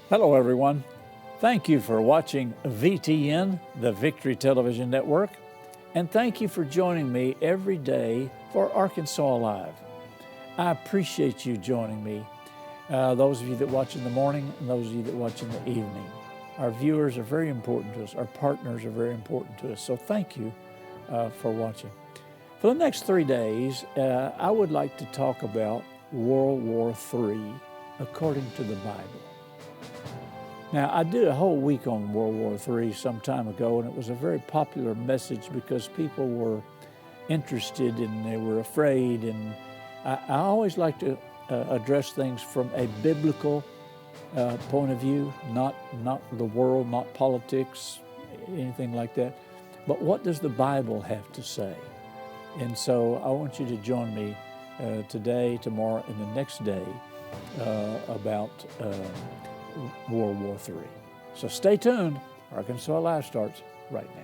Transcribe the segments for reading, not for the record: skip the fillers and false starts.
Hello, everyone. Thank you for watching VTN, the Victory Television Network, and thank you for joining me every day for Arkansas Alive. I appreciate you joining me, those of you that watch in the morning and those of you that watch in the evening. Our viewers are very important to us. Our partners are very important to us. So thank you for watching. For the next 3 days, I would like to talk about World War III according to the Bible. Now, I did a whole week on World War III some time ago, and it was a very popular message because people were interested and they were afraid. And I always like to address things from a biblical point of view, not the world, not politics, anything like that. But what does the Bible have to say? And so I want you to join me today, tomorrow, and the next day about World War III. So stay tuned. Arkansas Alive starts right now.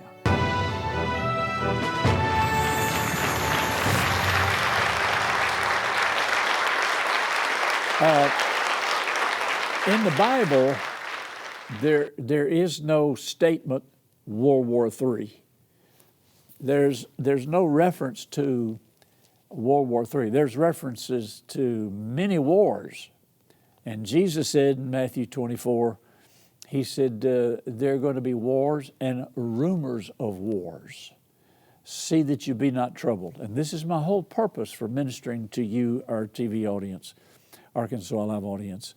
In the Bible, there is no statement World War III. There's no reference to World War III. There's references to many wars. And Jesus said in Matthew 24, he said, there are going to be wars and rumors of wars. See that you be not troubled. And this is my whole purpose for ministering to you, our TV audience, Arkansas Alive audience,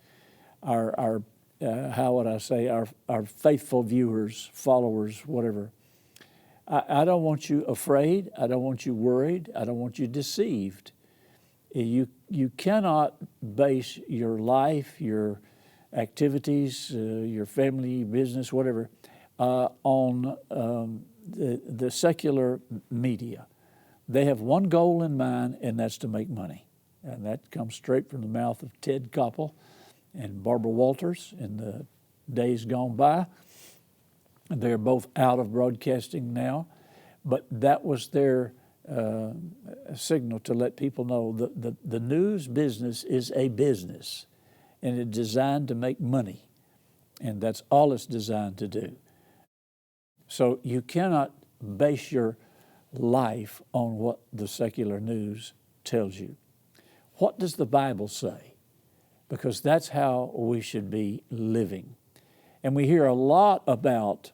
our how would I say, our faithful viewers, followers, whatever. I don't want you afraid. I don't want you worried. I don't want you deceived. You cannot base your life, your activities, your family, business, whatever, on the secular media. They have one goal in mind, and that's to make money. And that comes straight from the mouth of Ted Koppel and Barbara Walters in the days gone by. They're both out of broadcasting now, but that was their a signal to let people know that the news business is a business, and it's designed to make money, and that's all it's designed to do. So you cannot base your life on what the secular news tells you. What does the Bible say? Because that's how we should be living. And we hear a lot about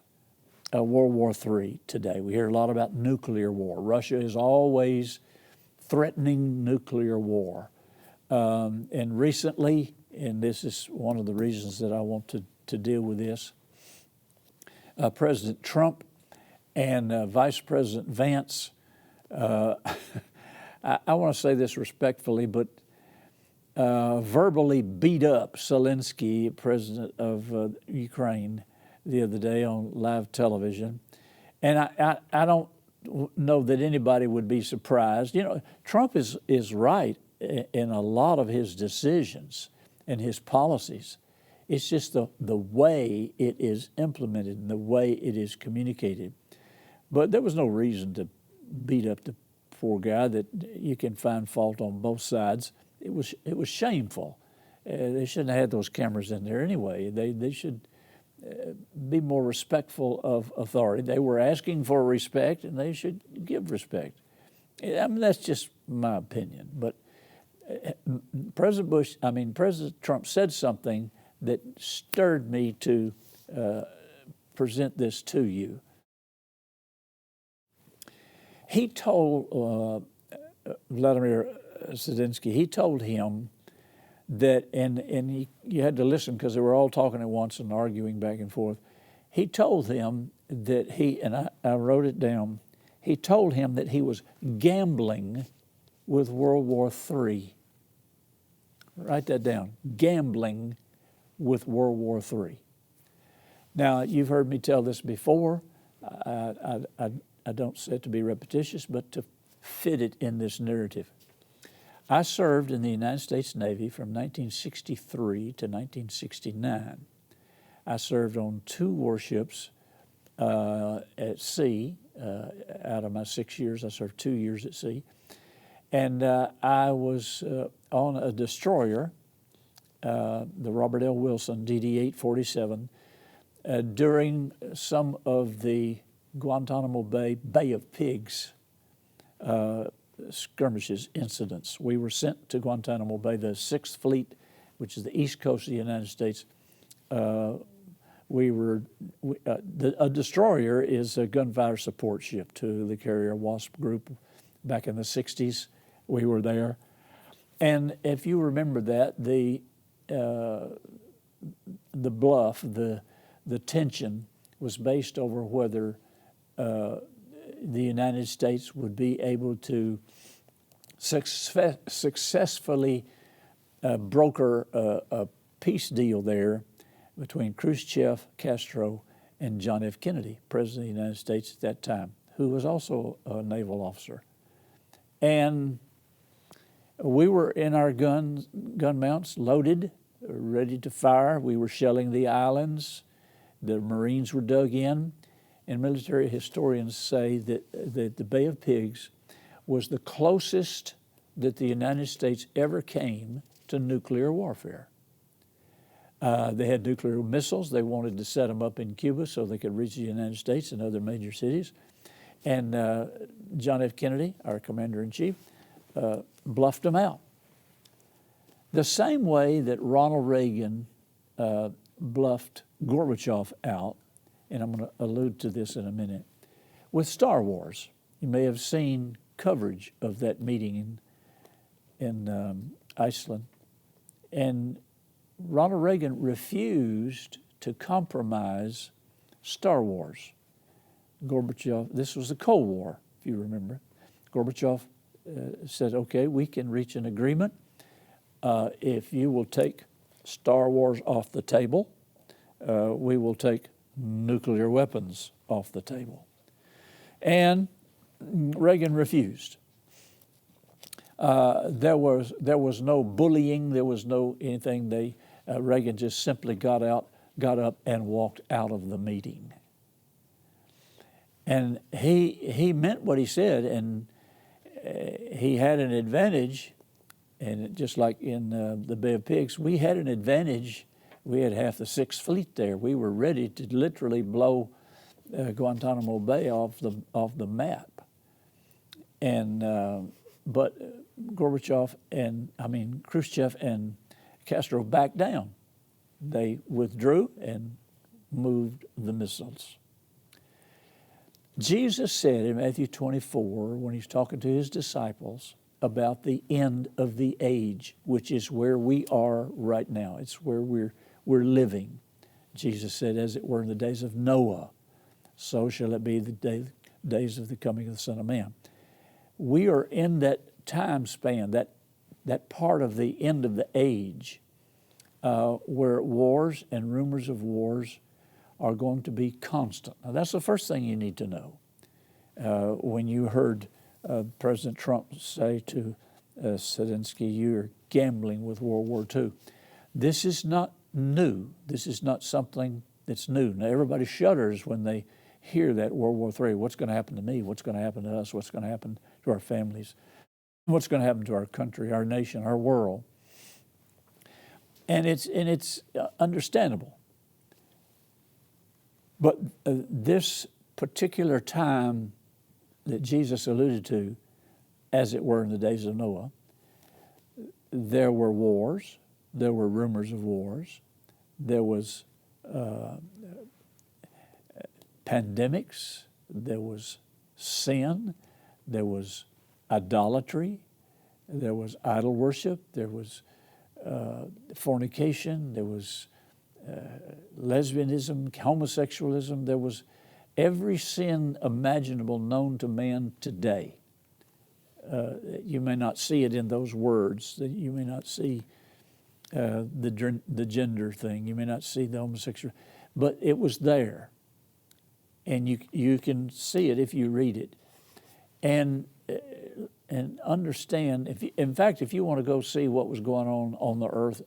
World War III today. We hear a lot about nuclear war. Russia is always threatening nuclear war. And recently, and this is one of the reasons that I want to deal with this, President Trump and Vice President Vance, I want to say this respectfully, but verbally beat up Zelensky, president of Ukraine, the other day on live television. And I don't know that anybody would be surprised. You know, Trump is right in a lot of his decisions and his policies. It's just the way it is implemented and the way it is communicated. But there was no reason to beat up the poor guy. That you can find fault on both sides. It was shameful. They shouldn't have had those cameras in there anyway. They should be more respectful of authority. They were asking for respect, and they should give respect. I mean, that's just my opinion. But President Trump said something that stirred me to present this to you. He told Vladimir Zelensky, he told him that, and you had to listen because they were all talking at once and arguing back and forth. He told him that I wrote it down, he told him that he was gambling with World War III. Write that down, gambling with World War III. Now, you've heard me tell this before. I don't say it to be repetitious, but to fit it in this narrative. I served in the United States Navy from 1963 to 1969. I served on 2 warships at sea. Out of my 6 years, I served 2 years at sea. And I was on a destroyer the Robert L. Wilson DD-847, during some of the Guantanamo Bay of Pigs skirmishes incidents. We were sent to Guantanamo Bay, the 6th Fleet, which is the east coast of the United States. A destroyer is a gunfire support ship to the carrier Wasp group. Back in the 60s, we were there. And if you remember that, the bluff, the tension was based over whether the United States would be able to successfully broker a peace deal there between Khrushchev, Castro, and John F. Kennedy, President of the United States at that time, who was also a naval officer. And we were in our gun mounts, loaded, ready to fire. We were shelling the islands. The Marines were dug in. And military historians say that the Bay of Pigs was the closest that the United States ever came to nuclear warfare. They had nuclear missiles. They wanted to set them up in Cuba so they could reach the United States and other major cities. And John F. Kennedy, our commander-in-chief, bluffed them out. The same way that Ronald Reagan bluffed Gorbachev out, and I'm going to allude to this in a minute, with Star Wars. You may have seen coverage of that meeting in Iceland. And Ronald Reagan refused to compromise Star Wars. Gorbachev, this was the Cold War, if you remember. Gorbachev said, okay, we can reach an agreement if you will take Star Wars off the table, we will take nuclear weapons off the table. And Reagan refused. There was no bullying, there was no anything. Reagan just simply got up and walked out of the meeting. And he meant what he said, and he had an advantage. And just like in the Bay of Pigs, we had an advantage. We had half the 6th Fleet there. We were ready to literally blow Guantanamo Bay off the map. And but Khrushchev and Castro backed down. They withdrew and moved the missiles. Jesus said in Matthew 24, when he's talking to his disciples about the end of the age, which is where we are right now. It's where we're living. Jesus said, as it were in the days of Noah, so shall it be the days of the coming of the Son of Man. We are in that time span, that part of the end of the age, where wars and rumors of wars are going to be constant. Now, that's the first thing you need to know. When you heard President Trump say to Zelensky, you're gambling with World War II. This is not new. This is not something that's new. Now, everybody shudders when they hear that World War III. What's going to happen to me? What's going to happen to us? What's going to happen to our families? What's going to happen to our country, our nation, our world? And it's understandable. But this particular time that Jesus alluded to, as it were in the days of Noah, there were wars, there were rumors of wars, there was pandemics, there was sin, there was idolatry, there was idol worship, there was fornication, there was lesbianism, homosexualism, there was every sin imaginable known to man today. You may not see it in those words. You may not see the gender thing. You may not see the homosexual, but it was there, and you can see it if you read it, and understand. In fact, if you want to go see what was going on the earth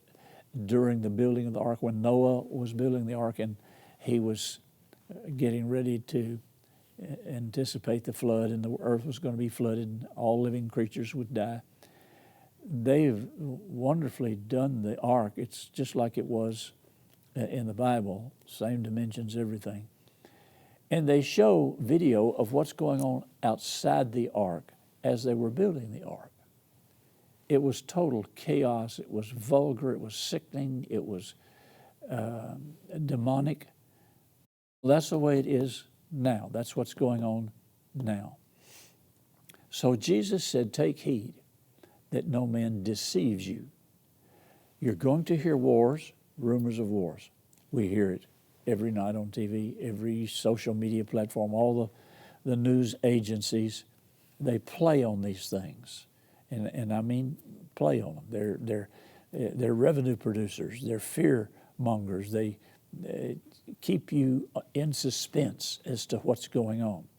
during the building of the ark, when Noah was building the ark and he was getting ready to anticipate the flood, and the earth was going to be flooded and all living creatures would die. they've wonderfully done the ark. It's just like it was in the Bible, same dimensions, everything. And they show video of what's going on outside the ark as they were building the ark. It was total chaos. It was vulgar. It was sickening. It was demonic. That's the way it is now. That's what's going on now. So Jesus said, take heed that no man deceives you. You're going to hear wars, rumors of wars. We hear it every night on TV, every social media platform, all the news agencies, they play on these things. And I mean play on them. They're revenue producers. They're fear mongers. They keep you in suspense as to what's going on.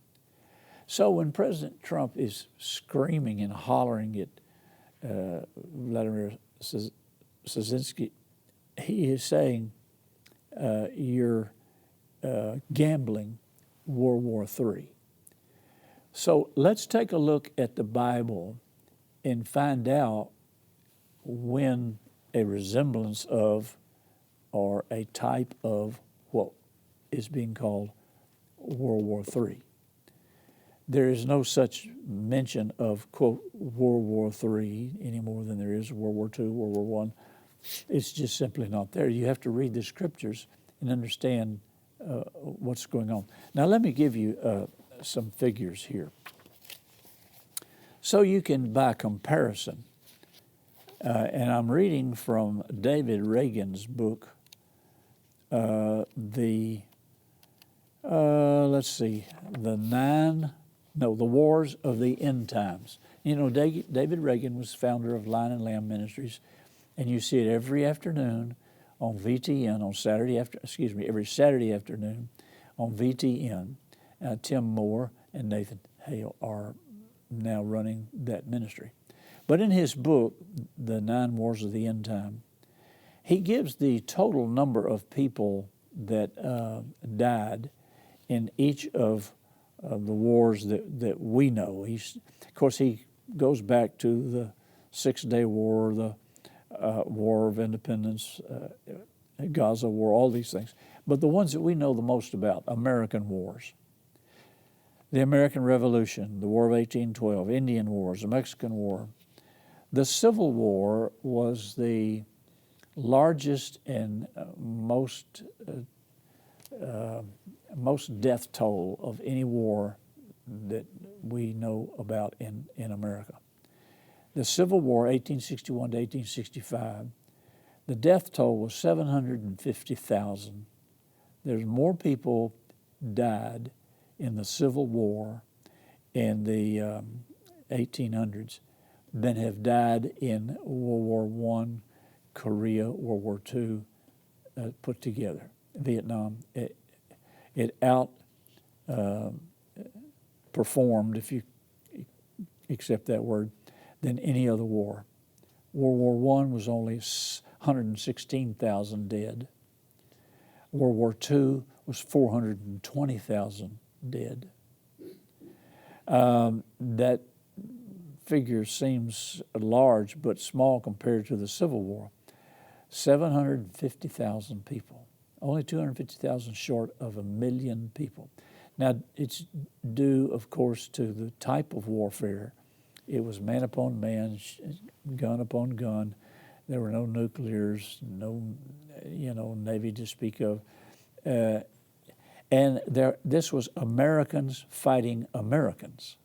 So when President Trump is screaming and hollering at Vladimir Zelensky, he is saying, you're gambling World War III. So let's take a look at the Bible and find out when a resemblance of or a type of what is being called World War III. There is no such mention of, quote, World War III any more than there is World War II, World War I. It's just simply not there. You have to read the scriptures and understand what's going on. Now let me give you some figures here. So you can, by comparison, and I'm reading from David Reagan's book, the Wars of the End Times. You know, David Reagan was founder of Lion and Lamb Ministries, and you see it every afternoon on VTN every Saturday afternoon on VTN. Tim Moore and Nathan Hale are now running that ministry. But in his book, The 9 Wars of the End Time, he gives the total number of people that died in each of the wars that we know. Of course, he goes back to the 6-Day War, the War of Independence, Gaza War, all these things. But the ones that we know the most about, American wars. The American Revolution, the War of 1812, Indian Wars, the Mexican War. The Civil War was the largest and most death toll of any war that we know about in America. The Civil War, 1861 to 1865, the death toll was 750,000. There's more people died in the Civil War in the 1800s than have died in World War I, Korea, World War II put together. Vietnam, it out performed, if you accept that word, than any other war. World War I was only 116,000 dead. World War II was 420,000 dead. That figure seems large but small compared to the Civil War. 750,000 people, only 250,000 short of 1 million people. Now, it's due, of course, to the type of warfare. It was man upon man, gun upon gun. There were no nuclears, no, Navy to speak of. And this was Americans fighting Americans.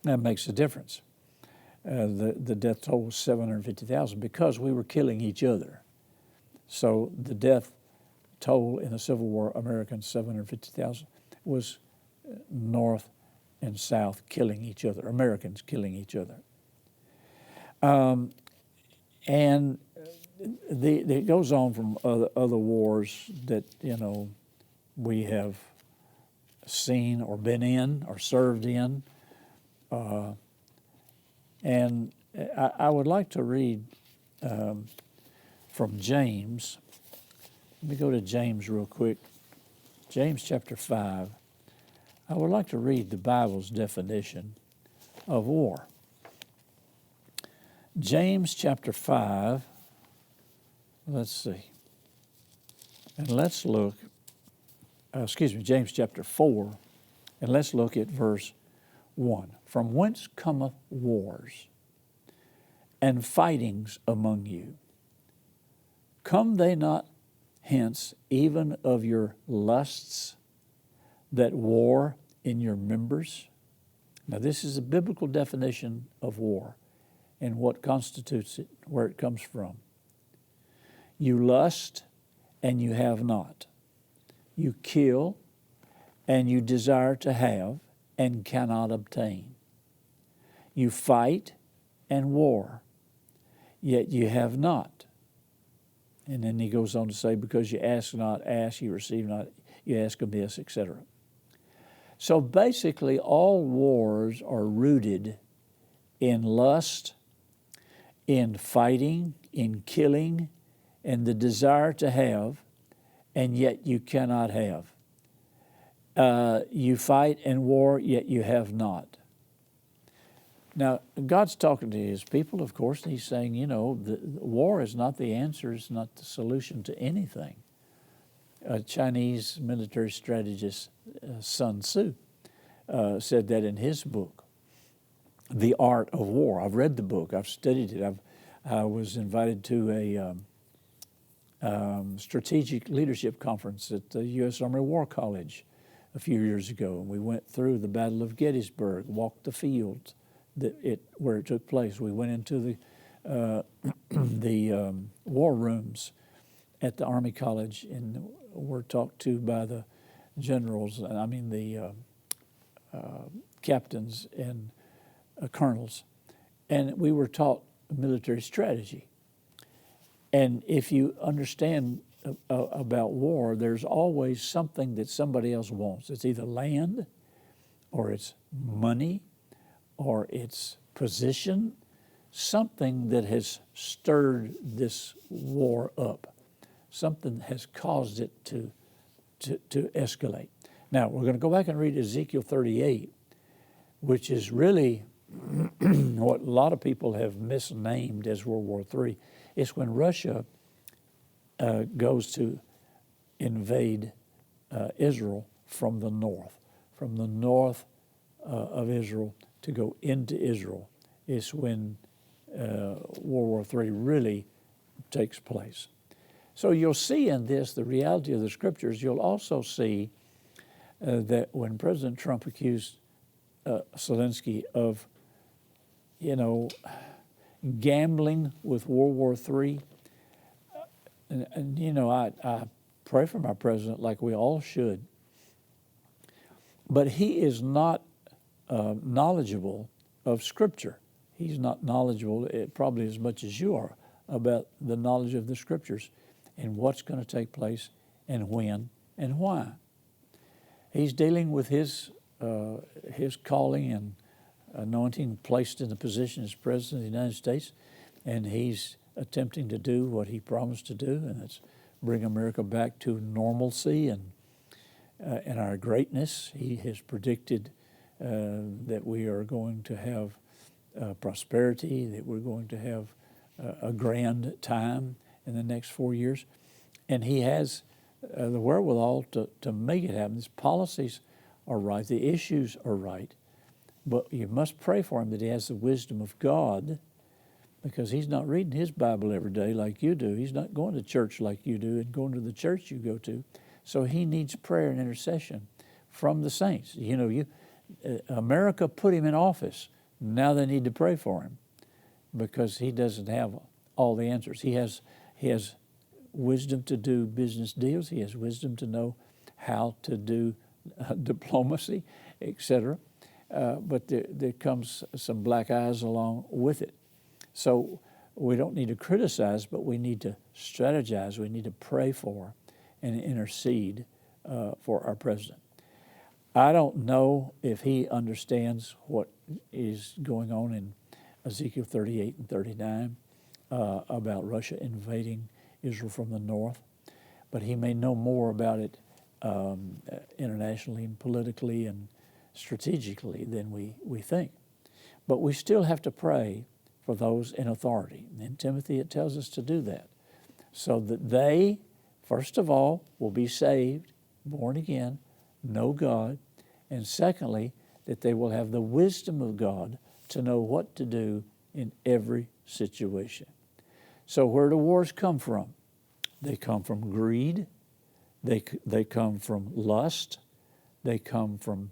That makes a difference. The death toll was 750,000 because we were killing each other. So the death toll in the Civil War, Americans, 750,000, was North and South killing each other, Americans killing each other. And it goes on from other wars that, we have seen or been in or served in. And I would like to read from James. Let me go to James real quick. James chapter 5. I would like to read the Bible's definition of war. James chapter 5, let's see. And let's look, James chapter 4, and let's look at verse 1. From whence cometh wars and fightings among you? Come they not hence even of your lusts that war in your members? Now, this is a biblical definition of war and what constitutes it, where it comes from. You lust and you have not. You kill and you desire to have and cannot obtain. You fight and war, yet you have not. And then he goes on to say, because you ask not, ask, you receive not, you ask amiss, etc. So basically, all wars are rooted in lust, in fighting, in killing, and the desire to have, and yet you cannot have. You fight and war, yet you have not. Now, God's talking to his people, of course, and he's saying, the war is not the answer, it's not the solution to anything. A Chinese military strategist, Sun Tzu, said that in his book, The Art of War. I've read the book, I've studied it. I was invited to a strategic leadership conference at the U.S. Army War College a few years ago, and we went through the Battle of Gettysburg, walked the fields where it took place. We went into the war rooms at the Army College and were talked to by the generals, the captains and colonels, and we were taught military strategy. And if you understand about war, there's always something that somebody else wants. It's either land, or it's money, or it's position, something that has stirred this war up. Something has caused it to escalate. Now, we're going to go back and read Ezekiel 38, which is really what a lot of people have misnamed as World War III. It's when Russia goes to invade Israel from the north of Israel to go into Israel. Is when World War III really takes place. So you'll see in this the reality of the Scriptures. You'll also see that when President Trump accused Zelensky of, gambling with World War III, I pray for my president like we all should, but he is not knowledgeable of Scripture. He's not knowledgeable, probably as much as you are, about the knowledge of the Scriptures and what's going to take place and when and why. He's dealing with his calling and anointing placed in the position as President of the United States, and he's attempting to do what he promised to do, and that's bring America back to normalcy and our greatness. He has predicted that we are going to have prosperity, that we're going to have a grand time in the next 4 years. And he has the wherewithal to make it happen. His policies are right, the issues are right, but you must pray for him that he has the wisdom of God, because he's not reading his Bible every day like you do. He's not going to church like you do and going to the church you go to. So he needs prayer and intercession from the saints. America put him in office. Now they need to pray for him because he doesn't have all the answers. He has wisdom to do business deals. He has wisdom to know how to do diplomacy, etc. But there comes some black eyes along with it. So we don't need to criticize, but we need to strategize. We need to pray for and intercede for our president. I don't know if he understands what is going on in Ezekiel 38 and 39 about Russia invading Israel from the north, but he may know more about it internationally and politically and strategically than we think. But we still have to pray for those in authority. In Timothy, it tells us to do that, so that they, first of all, will be saved, born again, know God, and secondly, that they will have the wisdom of God to know what to do in every situation. So where do wars come from? They come from greed. They come from lust. They come from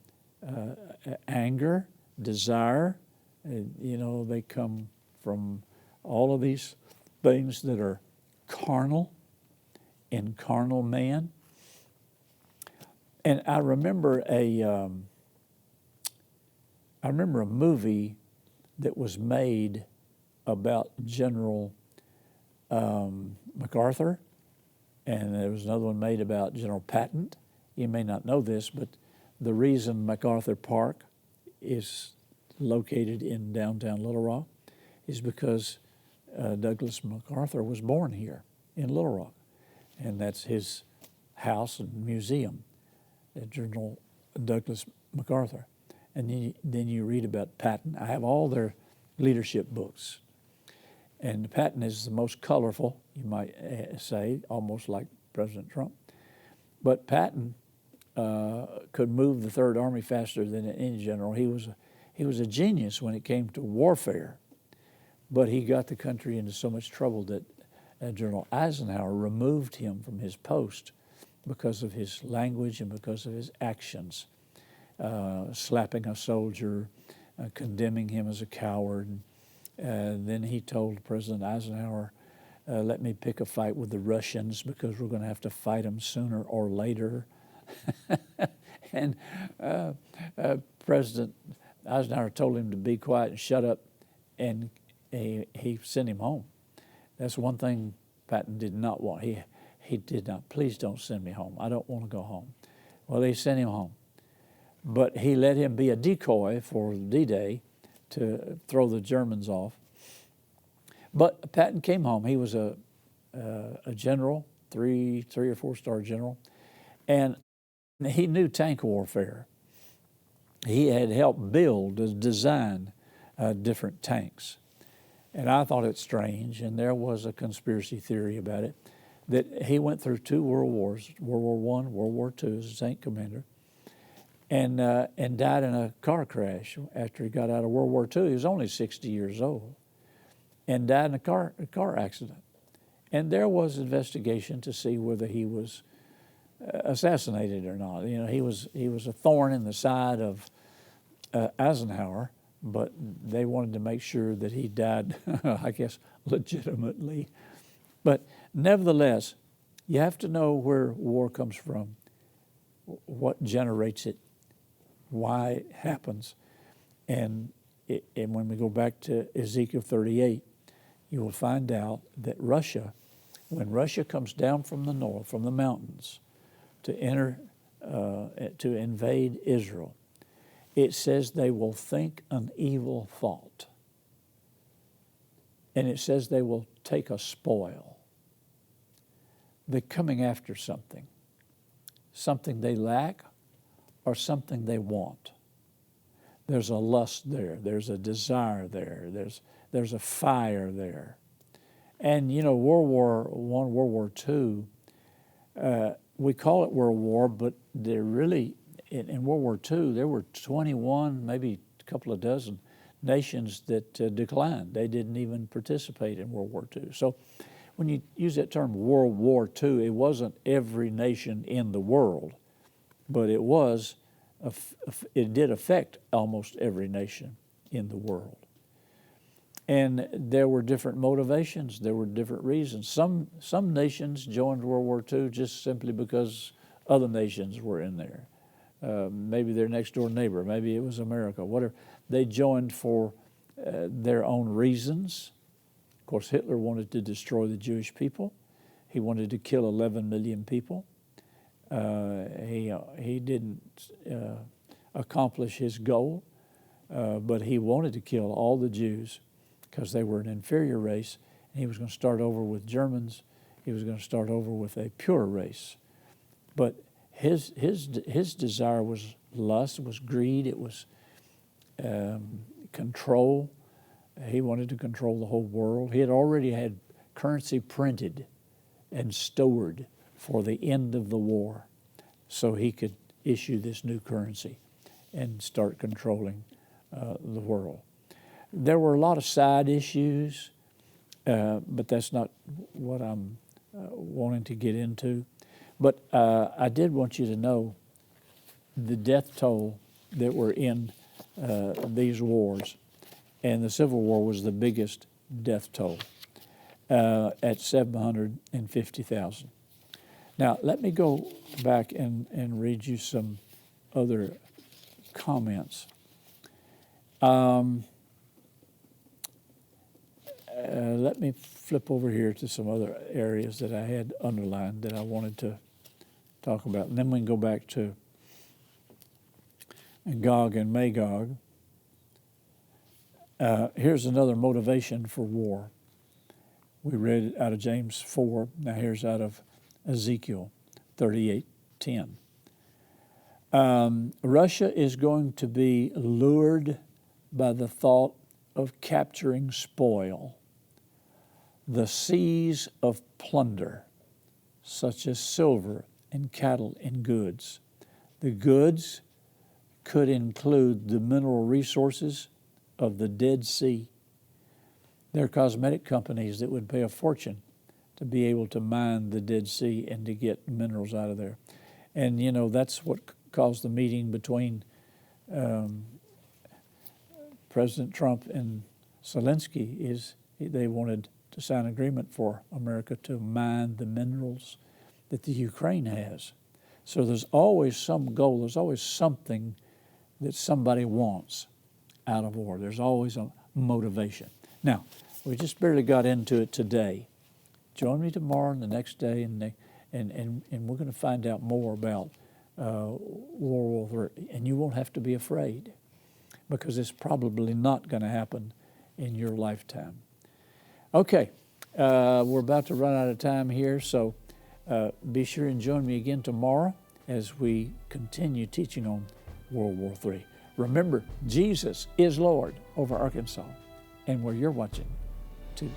anger, desire. They come from all of these things that are carnal, in carnal man. And I remember a movie that was made about General MacArthur, and there was another one made about General Patton. You may not know this, but the reason MacArthur Park is located in downtown Little Rock is because Douglas MacArthur was born here in Little Rock, and that's his house and museum, General Douglas MacArthur. And then you read about Patton. I have all their leadership books. And Patton is the most colorful, you might say, almost like President Trump. But Patton could move the Third Army faster than any general. He was a genius when it came to warfare, but he got the country into so much trouble that General Eisenhower removed him from his post because of his language and because of his actions, slapping a soldier, condemning him as a coward. Then he told President Eisenhower, let me pick a fight with the Russians because we're going to have to fight them sooner or later. And President Eisenhower told him to be quiet and shut up, and he sent him home. That's one thing Patton did not want. He did not, please don't send me home. I don't want to go home. Well, they sent him home. But he let him be a decoy for D-Day to throw the Germans off. But Patton came home. He was a general, three or four star general, and he knew tank warfare. He had helped build, design different tanks. And I thought it strange, and there was a conspiracy theory about it, that he went through two world wars, World War I, World War II as a tank commander, and died in a car crash after he got out of World War II. He was only 60 years old, and died in a car accident. And there was investigation to see whether he was assassinated or not. He was a thorn in the side of Eisenhower, but they wanted to make sure that he died, I guess, legitimately. But nevertheless, you have to know where war comes from, what generates it, why it happens. And when we go back to Ezekiel 38, you will find out that Russia, when Russia comes down from the north, from the mountains, to invade Israel, it says they will think an evil thought. And it says they will take a spoil. They're coming after something they lack or something they want. There's a lust there. There's a desire there. There's a fire there. And World War I, World War II, we call it World War, but they're really, in World War II, there were 21, maybe a couple of dozen nations that declined. They didn't even participate in World War II. So when you use that term World War II, it wasn't every nation in the world, but it did affect almost every nation in the world. And there were different motivations. There were different reasons. Some nations joined World War II just simply because other nations were in there. Maybe their next door neighbor. Maybe it was America. Whatever. They joined for their own reasons. Of course, Hitler wanted to destroy the Jewish people. He wanted to kill 11 million people. He didn't accomplish his goal, but he wanted to kill all the Jews because they were an inferior race, and he was going to start over with Germans. He was going to start over with a pure race. But his desire was lust, it was greed, it was control, He wanted to control the whole world. He had already had currency printed and stored for the end of the war, so he could issue this new currency and start controlling the world. There were a lot of side issues, but that's not what I'm wanting to get into. But I did want you to know the death toll that were in these wars. And the Civil War was the biggest death toll at 750,000. Now, let me go back and read you some other comments. Let me flip over here to some other areas that I had underlined that I wanted to talk about. And then we can go back to Gog and Magog. Here's another motivation for war. We read it out of James 4. Now here's out of Ezekiel 38:10. Russia is going to be lured by the thought of capturing spoil, the seas of plunder, such as silver and cattle and goods. The goods could include the mineral resources of the Dead Sea. There are cosmetic companies that would pay a fortune to be able to mine the Dead Sea and to get minerals out of there. And, you know, that's what caused the meeting between President Trump and Zelensky, is they wanted to sign an agreement for America to mine the minerals that the Ukraine has. So there's always some goal, there's always something that somebody wants out of war. There's always a motivation. Now, we just barely got into it today. Join me tomorrow and the next day, and we're going to find out more about World War III. And you won't have to be afraid, because it's probably not going to happen in your lifetime. Okay, we're about to run out of time here, so be sure and join me again tomorrow as we continue teaching on World War III. Remember, Jesus is Lord over Arkansas and where you're watching too.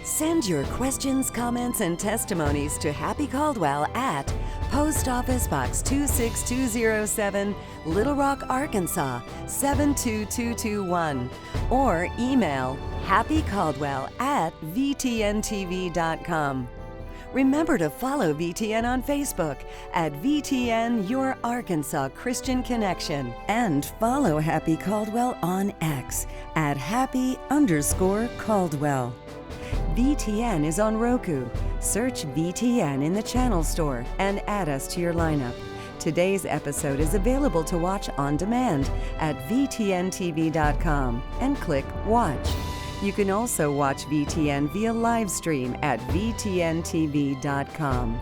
Send your questions, comments, and testimonies to Happy Caldwell at Post Office Box 26207, Little Rock, Arkansas 72221, or email happycaldwell@vtntv.com. Remember to follow VTN on Facebook at VTN Your Arkansas Christian Connection, and follow Happy Caldwell on X at Happy_Caldwell. VTN is on Roku. Search VTN in the channel store and add us to your lineup. Today's episode is available to watch on demand at VTNTV.com and click Watch. You can also watch VTN via live stream at VTNTV.com.